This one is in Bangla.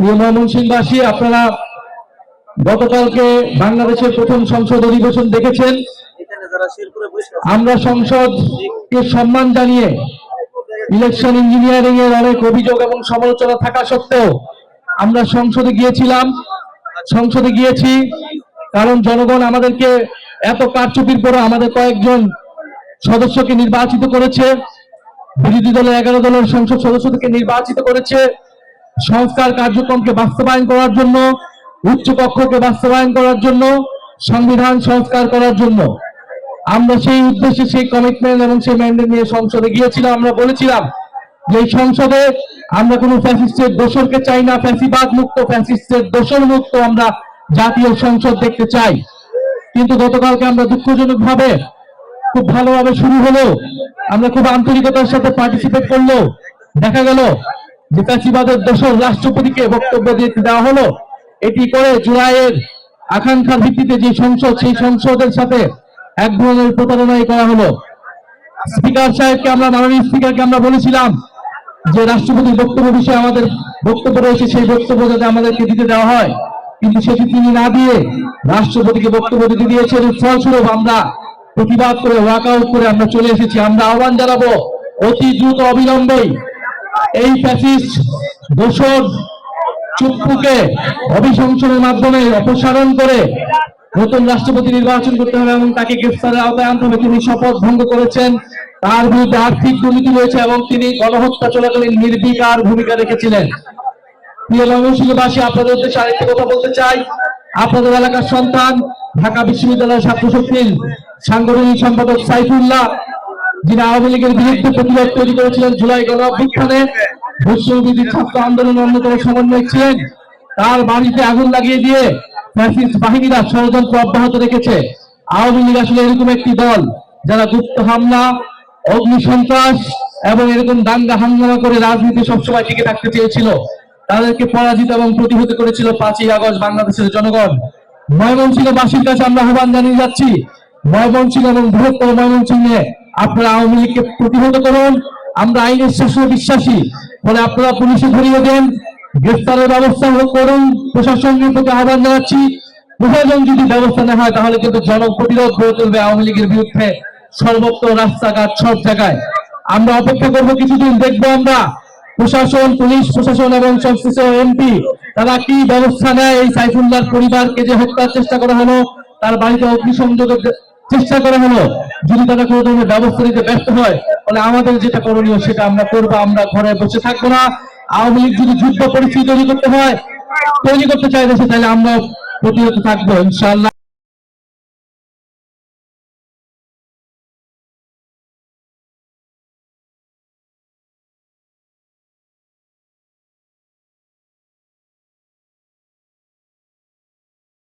প্রিয় ময়মনসিংহবাসী, আপনারা গতকালকে বাংলাদেশের প্রথম সংসদ অধিবেশন দেখেছেন। আমরা সংসদকে সম্মান জানিয়ে ইলেকশন ইঞ্জিনিয়ারিং এর অনেক অভিযোগ এবং সমালোচনা থাকা সত্ত্বেও আমরা সংসদে গিয়েছি কারণ জনগণ আমাদেরকে এত কারচুপির পরে আমাদের কয়েকজন সদস্যকে নির্বাচিত করেছে, বিরোধী দলের 11 দলের সংসদ সদস্যদেরকে নির্বাচিত করেছে সংস্কার কার্যক্রমকে বাস্তবায়ন করার জন্য, উচ্চ কক্ষকে বাস্তবায়ন করার জন্য, সংবিধান সংস্কার করার জন্য। আমরা সেই উদ্দেশ্যে সেই কমিটমেন্ট এবং সেই ম্যান্ডেট নিয়ে সংসদে গিয়েছিলাম। আমরা বলেছিলাম যে এই সংসদে আমরা কোনো ফ্যাসিস্টের দোসরকে চাই না, ফ্যাসিবাদ মুক্ত, ফ্যাসিস্টের দোসর মুক্ত আমরা জাতীয় সংসদ দেখতে চাই। কিন্তু গতকালকে আমরা দুঃখজনক ভাবে খুব ভালোভাবে শুরু হলো, আমরা খুব আন্তরিকতার সাথে পার্টিসিপেট করলো, দেখা গেল যে ফ্যাসিবাদের দোসর রাষ্ট্রপতিকে বক্তব্য দিতে দেওয়া হলো। এটি করে জুলাইয়ের আকাঙ্ক্ষার ভিত্তিতে যে সংসদ, সেই সংসদের সাথে এক ধরনের প্রতারণাই করা হলো। স্পিকার সাহেবকে আমরা, মাননীয় স্পিকারকে আমরা বলেছিলাম যে রাষ্ট্রপতির বক্তব্য বিষয়ে আমাদের বক্তব্য রয়েছে, সেই বক্তব্য যাতে আমাদেরকে দিতে দেওয়া হয়, কিন্তু সেটি তিনি না দিয়ে রাষ্ট্রপতিকে বক্তব্য দিতে দিয়েছেন। ফলস্বরূপ আমরা প্রতিবাদ করে ওয়াকআউট করে আমরা চলে এসেছি। আমরা আহ্বান জানাবো অতি দ্রুত অবিলম্বেই এই ফ্যাসিস্ট দোসর চুপ্পুকে অভিশংসনের মাধ্যমে অপসারণ করে নতুন রাষ্ট্রপতি নির্বাচন করতে হবে এবং তাকে গ্রেফতারের আওতায় আনতে হবে। তিনি শপথ ভঙ্গ করেছেন, তার বিরুদ্ধে আর্থিক দুর্নীতি রয়েছে এবং তিনি গণহত্যা চলাকালীন নির্বিকার ভূমিকা রেখেছিলেন। প্রিয় ময়মনসিংহবাসী, আপনাদের উদ্দেশ্যে আরেকটি কথা বলতে চাই। আপনাদের এলাকার সন্তান, ঢাকা বিশ্ববিদ্যালয়ের ছাত্র শক্তির সাংগঠনিক সম্পাদক সাইফুল্লাহ, যিনি আওয়ামী লীগের বিরুদ্ধে প্রতিবাদ তৈরি করেছিলেন জুলাই গণ অভ্যুত্থানে, বৈষম্যবিরোধী ছাত্র আন্দোলনের অন্যতম সমন্বয়ক ছিলেন, তার বাড়িতে আগুন লাগিয়ে দিয়ে ফ্যাসিস্ট বাহিনীরা ষড়যন্ত্র অব্যাহত রেখেছে। আওয়ামী লীগ আসলে এরকম একটি দল যারা গুপ্ত হামলা, অগ্নিসন্ত্রাস এবং এরকম দাঙ্গা হাঙ্গামা করে রাজনীতি সবসময় টিকে থাকতে চেয়েছিল। তাদেরকে পরাজিত এবং প্রতিহত করেছিল 5ই আগস্ট বাংলাদেশের জনগণ। ময়মনসিংহবাসীর কাছে আমরা আহ্বান জানিয়ে যাচ্ছি, ময়মনসিংহ এবং বৃহত্তর ময়মনসিংহে আপনারা আওয়ামী লীগকে প্রতিহত করুন। আমরা আইনের শাসনে বিশ্বাসী, ফলে আপনারা পুলিশে ধরিয়ে দেন, গ্রেফতারের ব্যবস্থা করুন। প্রশাসনের প্রতি আহ্বান জানাচ্ছি, প্রশাসন যদি ব্যবস্থা না হয় তাহলে কিন্তু জনপ্রতিরোধ গড়ে তুলবে আওয়ামী লীগের বিরুদ্ধে সর্বত্র, রাস্তাঘাট, সব জায়গায়। আমরা অপেক্ষা করবো কিছুদিন, দেখবো আমরা প্রশাসন, পুলিশ প্রশাসন এবং সংশ্লিষ্ট এমপি তারা কি ব্যবস্থা নেয়। এই সাইফুল্লাহর পরিবারকে যে হত্যার চেষ্টা করা হলো, তার বাড়িতে অগ্নিসংযোগের চেষ্টা করা হলো, যদি তারা কোনো ধরনের ব্যবস্থা নিতে ব্যর্থ হয় তাহলে আমাদের যেটা করণীয় সেটা আমরা করবো। আমরা ঘরে বসে থাকবো না। আওয়ামী লীগ যদি যুদ্ধ পরিস্থিতি তৈরি করতে চায় দেশে, তাহলে আমরা প্রতিহত থাকবো ইনশাআল্লাহ।